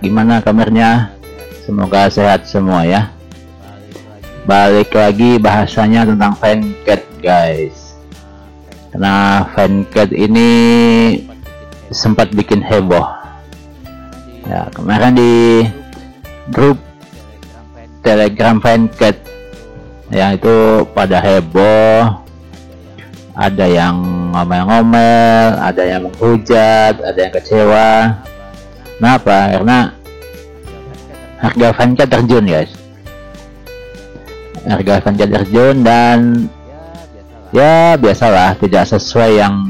Gimana kabarnya? Semoga sehat semua ya. Balik lagi bahasanya tentang Fancad guys. Karena Fancad ini sempat bikin heboh. Ya, kemarin di grup Telegram Fancad yang itu pada heboh. Ada yang ngomel-ngomel, ada yang menghujat, ada yang kecewa. Kenapa? Karena harga Fancad terjun guys. Harga Fancad terjun dan ya biasalah tidak sesuai yang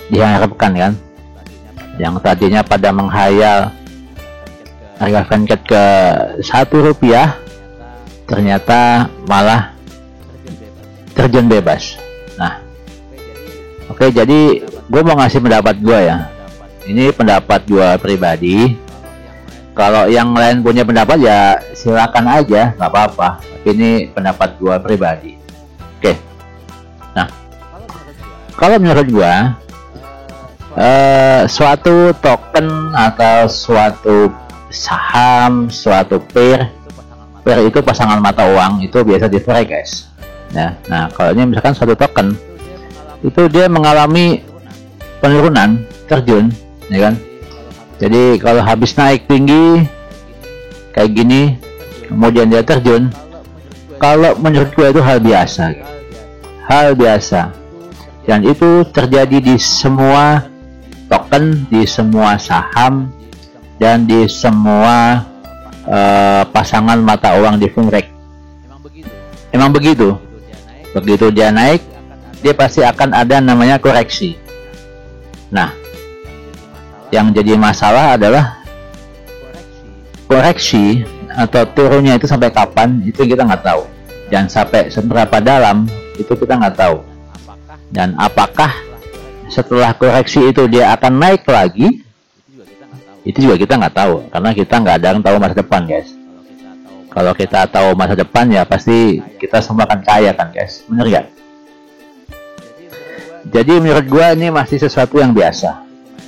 diharapkan kan. Yang tadinya pada menghayal harga Fancad ke Rp1, ternyata malah terjun bebas. Nah, oke, jadi gue mau ngasih pendapat gue ya. Ini pendapat gue pribadi. Kalau yang lain punya pendapat ya silakan aja, nggak apa-apa. Tapi ini pendapat gue pribadi. Oke. Nah, kalau menurut gue, suatu token atau suatu saham, suatu pair itu pasangan mata uang itu biasa di forex guys. Nah, kalau ini misalkan suatu token itu dia mengalami penurunan, terjun, ya kan? Jadi kalau habis naik tinggi kayak gini, kemudian dia terjun, kalau menurut gue itu hal biasa, dan itu terjadi di semua token, di semua saham, dan di semua pasangan mata uang di forex. Emang begitu. Begitu dia naik, dia pasti akan ada namanya koreksi. Nah, yang jadi masalah adalah koreksi atau turunnya itu sampai kapan, itu kita nggak tahu. Dan sampai seberapa dalam, itu kita nggak tahu. Dan apakah setelah koreksi itu dia akan naik lagi, itu juga kita nggak tahu. Karena kita nggak ada yang tahu masa depan guys. Kalau kita tahu masa depan ya pasti kita semua akan kaya kan guys, bener gak? Jadi menurut gua ini masih sesuatu yang biasa.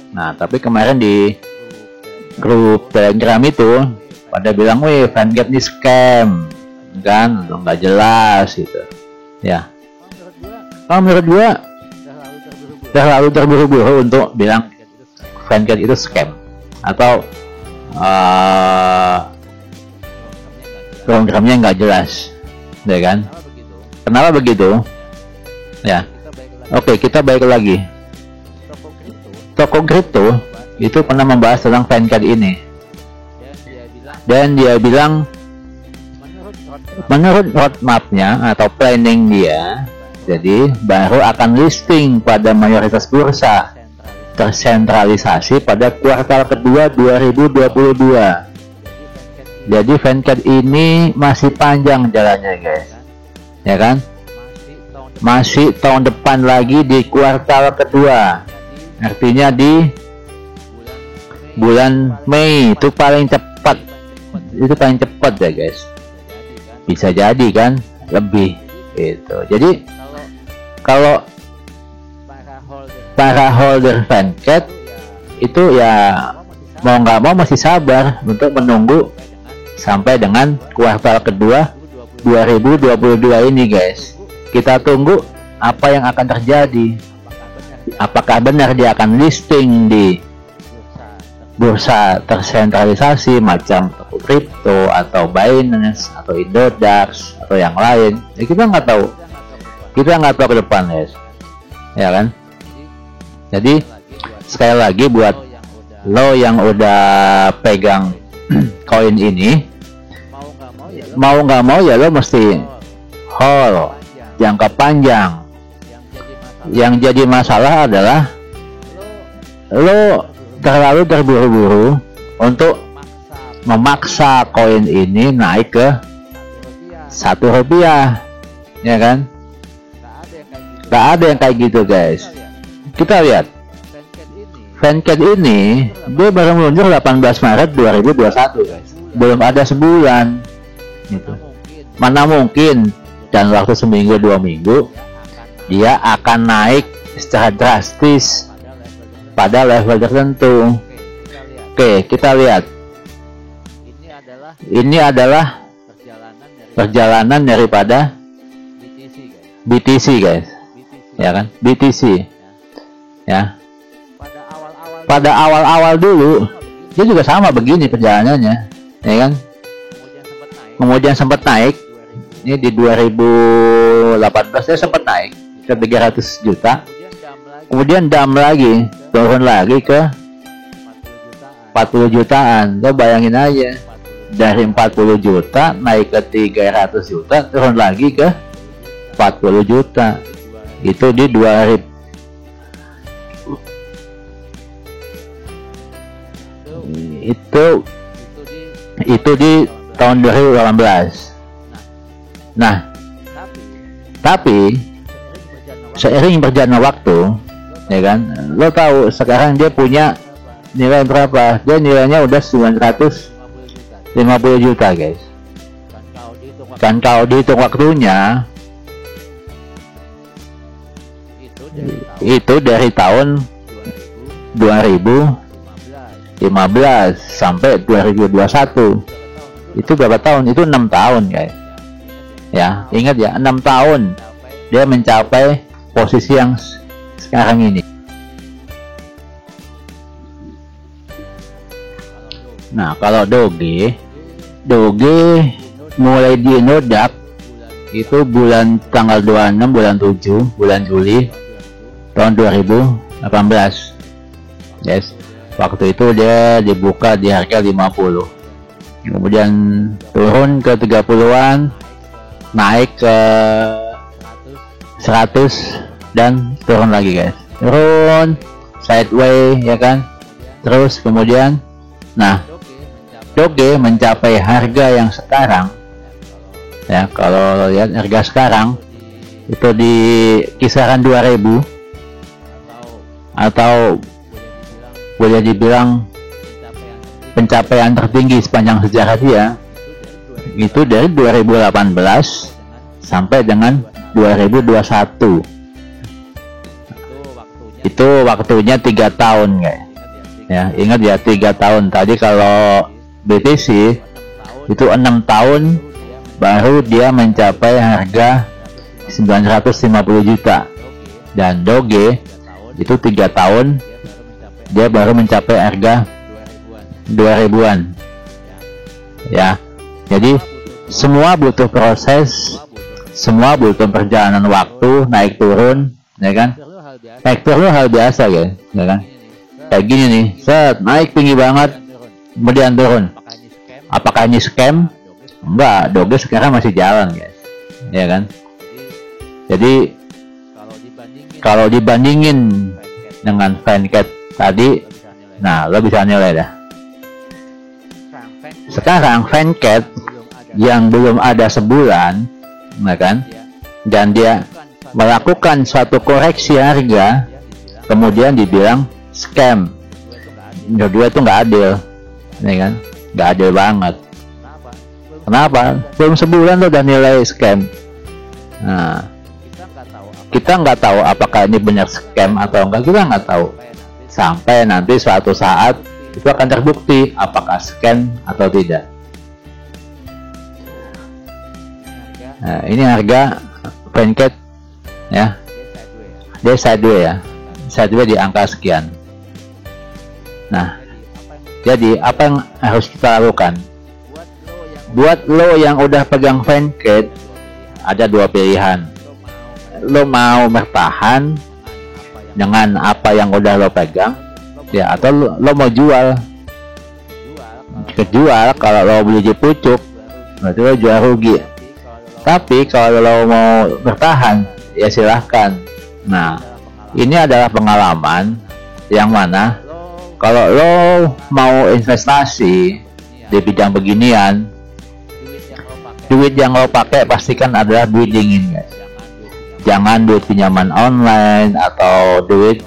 Nah, tapi kemarin di grup Telegram itu pada bilang, wih Fancad ini scam kan, nggak jelas gitu ya. Kalau menurut gua terlalu terburu-buru untuk bilang Fancad itu scam atau programnya nggak jelas, ya kan? Kenapa begitu? Ya, oke, kita balik lagi. Toko kripto itu pernah membahas tentang Fancad ini, dan dia bilang menurut roadmapnya atau planning dia, jadi baru akan listing pada mayoritas bursa tersentralisasi pada kuartal kedua 2022. Jadi Fancad ini masih panjang jalannya guys, ya kan? Masih tahun depan lagi di kuartal kedua, artinya di bulan Mei itu paling cepat. Itu paling cepat ya guys. Bisa jadi kan lebih itu. Jadi kalau para holder Fancad itu ya mau nggak mau masih sabar untuk menunggu sampai dengan kuartal kedua 2022 ini guys. Kita tunggu apa yang akan terjadi. Apakah benar dia akan listing di bursa tersentralisasi macam toko kripto atau Binance atau Indodax atau yang lain? Ya, kita nggak tahu. Kita nggak tahu ke depan guys, ya kan? Jadi sekali lagi buat lo yang udah pegang koin ini, mau nggak mau ya lo mesti hold jangka panjang. Yang jadi masalah adalah lo terlalu terburu-buru untuk memaksa koin ini naik ke Rp1, ya kan? Gak ada yang kayak gitu guys. Kita lihat Fancad ini dia baru meluncur 18 Maret 2021 guys, belum ada sebulan gitu. Mana mungkin dan waktu seminggu 2 minggu dia akan naik secara drastis pada level tertentu. Oke, kita lihat. Ini adalah perjalanan daripada BTC guys. Ya kan? BTC. Ya. Pada awal-awal dulu dia juga sama begini perjalanannya, ya kan? Kemudian sempat naik. Ini di 2018 dia sempat naik ke 300 juta. Kemudian dam lagi, turun lagi ke 40 jutaan. Lo bayangin aja, dari 40 juta naik ke 300 juta, turun lagi ke 40 juta. Itu di 2000. Itu di tahun 2018. Nah, tapi seiring berjalannya waktu, ya kan, lo tahu sekarang dia punya nilai berapa? Dia nilainya udah 950 juta guys. Dan kalau dihitung waktunya, itu dari tahun 2015 sampai 2021. Itu berapa tahun? Itu 6 tahun guys. Ya, ingat ya, 6 tahun dia mencapai posisi yang sekarang ini. Nah, kalau Doge mulai dinodak itu bulan tanggal 26 bulan 7 bulan Juli tahun 2018. Yes. Waktu itu dia dibuka di harga 50. Kemudian turun ke 30-an, naik ke 100 dan turun lagi guys. Turun sideways, ya kan? Terus kemudian Doge mencapai harga yang sekarang, ya, kalau lihat harga sekarang itu di kisaran 2000, atau boleh dibilang pencapaian tertinggi sepanjang sejarah dia itu dari 2018 sampai dengan 2021. Itu waktunya 3 tahun guys. Ya, ingat ya, 3 tahun. Tadi kalau BTC itu 6 tahun baru dia mencapai harga 950 juta. Dan Doge itu 3 tahun dia baru mencapai harga 2000-an. Ya. Jadi semua butuh proses, semua butuh perjalanan waktu, naik turun, ya kan? Naik turun hal biasa ya kan? Kayak gini nih, set naik tinggi banget, kemudian turun. Apakah ini scam? Enggak, Doge sekarang masih jalan guys, ya kan? Jadi kalau dibandingin dengan Fancat tadi, nah lo bisa nilai dah. Sekarang Fancat yang belum ada sebulan, ya kan? Dan dia melakukan suatu koreksi harga, kemudian dibilang scam. Kedua itu nggak adil, ya kan? Nggak adil banget. Kenapa? Belum sebulan tuh udah nilai scam. Nah, kita nggak tahu apakah ini benar scam atau enggak, kita nggak tahu. Sampai nanti suatu saat itu akan terbukti apakah scam atau tidak. Nah, ini harga Fancat ya, dia sideways ya, sideways di angka sekian. Nah, jadi apa yang harus kita lakukan? Buat lo yang udah pegang Fancat, ada dua pilihan. Lo mau bertahan dengan apa yang udah lo pegang, ya, atau lo mau jual. Kejual, kalau lo beli di pucuk, berarti lo jual rugi. Tapi kalau lo mau bertahan, ya silahkan. Nah, ini adalah pengalaman yang mana kalau lo mau investasi di bidang beginian, duit yang lo pakai pastikan adalah duit dingin guys. Jangan duit pinjaman online atau duit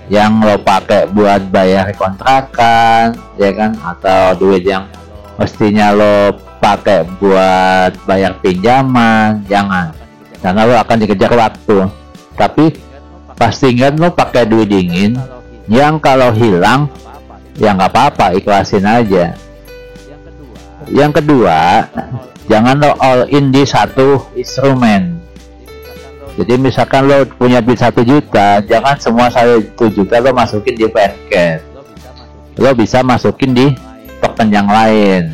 yang lo pakai buat bayar kontrakan, ya kan, atau duit yang mestinya lo pakai buat bayar pinjaman. Jangan, karena lo akan dikejar waktu. Tapi pastikan lo pakai duit dingin yang kalau hilang ya nggak apa-apa, ikhlasin aja. Yang kedua, jangan lo all in di satu instrumen. Jadi misalkan lo punya duit 1 juta, jangan semua 1 juta lo masukin di Fanchat. Lo bisa masukin di token yang lain,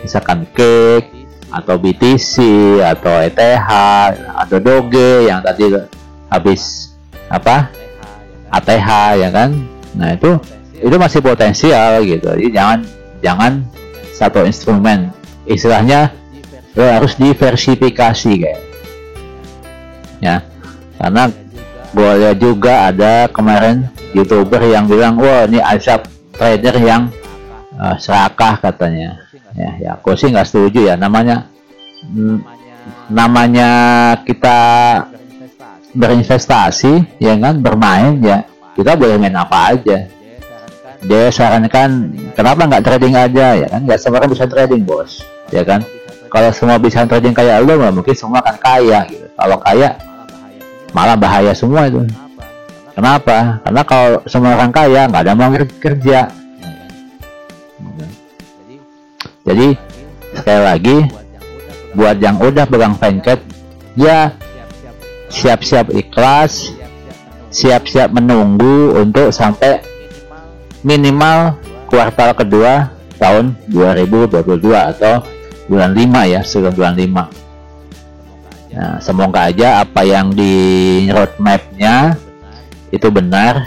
misalkan Cake atau BTC atau ETH atau Doge yang tadi habis apa ATH ya kan. Nah itu masih potensial gitu. Jadi jangan satu instrumen, istilahnya lo harus diversifikasi guys ya. Karena gue lihat juga ada kemarin YouTuber yang bilang, wah ini ada trader yang serakah katanya ya aku sih nggak setuju ya. Namanya kita berinvestasi ya kan, bermain ya, kita boleh main apa aja. Dia sarankan kenapa nggak trading aja ya kan, nggak semua orang bisa trading bos ya kan. Kalau semua bisa trading kayak lo, mungkin semua akan kaya gitu. Kalau kaya malah bahaya semua itu. Kenapa? Karena kalau semua orang kaya nggak ada mau kerja. Jadi sekali lagi, buat yang udah pegang Fanchat ya siap-siap ikhlas, siap-siap menunggu untuk sampai minimal kuartal kedua tahun 2022 atau bulan 5 ya, sebelum bulan 5. Nah, semoga aja apa yang di roadmapnya itu benar,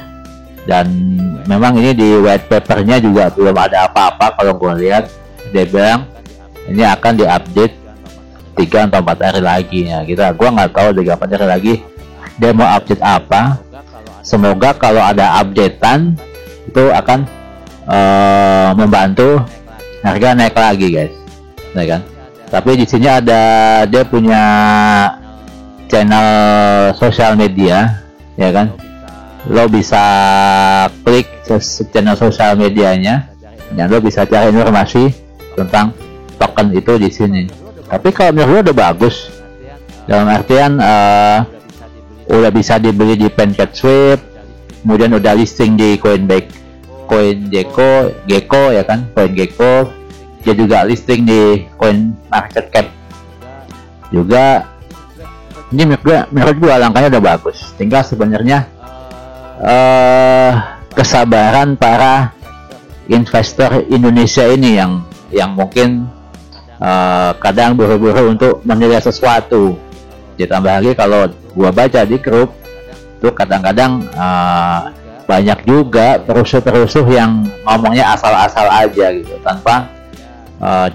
dan memang ini di white papernya juga belum ada apa-apa. Kalau gue lihat dia bilang ini akan diupdate 3 atau 4 hari lagi ya. Gua nggak tahu 3 4 hari lagi dia mau update apa. Semoga kalau ada updatean itu akan membantu harga naik lagi guys ya kan. Tapi di sini ada dia punya channel sosial media ya kan. Lo bisa klik channel sosial medianya dan lo bisa cari informasi tentang token itu di sini. Tapi kalau menurut gue udah bagus, dalam artian udah bisa dibeli di Panchat Sweep, kemudian udah listing di CoinGecko ya kan, CoinGecko. Dia juga listing di CoinMarketCap juga. Ini menurut gue langkahnya udah bagus. Tinggal sebenarnya kesabaran para investor Indonesia ini yang mungkin kadang buru-buru untuk menilai sesuatu. Ditambah lagi kalau gua baca di grup tuh kadang-kadang banyak juga perusuh-perusuh yang ngomongnya asal-asal aja gitu, tanpa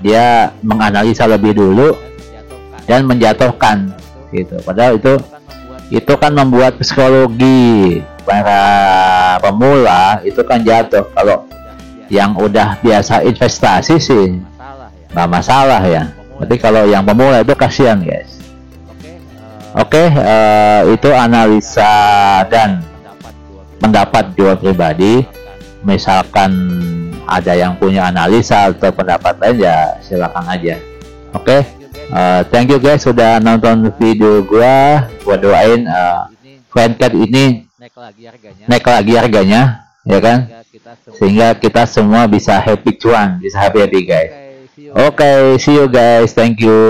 dia menganalisa lebih dulu dan menjatuhkan gitu. Padahal itu kan membuat psikologi para pemula itu kan jatuh. Kalau yang udah biasa investasi sih nggak masalah ya, tapi kalau yang pemula itu kasihan guys. Oke, itu analisa dan pendapat gue pribadi. Misalkan ada yang punya analisa atau pendapat lain ya silakan aja. Oke, thank you guys sudah nonton video gue doain Fanchat ini naik lagi harganya ya kan, sehingga kita semua bisa happy cuan, bisa happy guys. Oke, see you guys, thank you.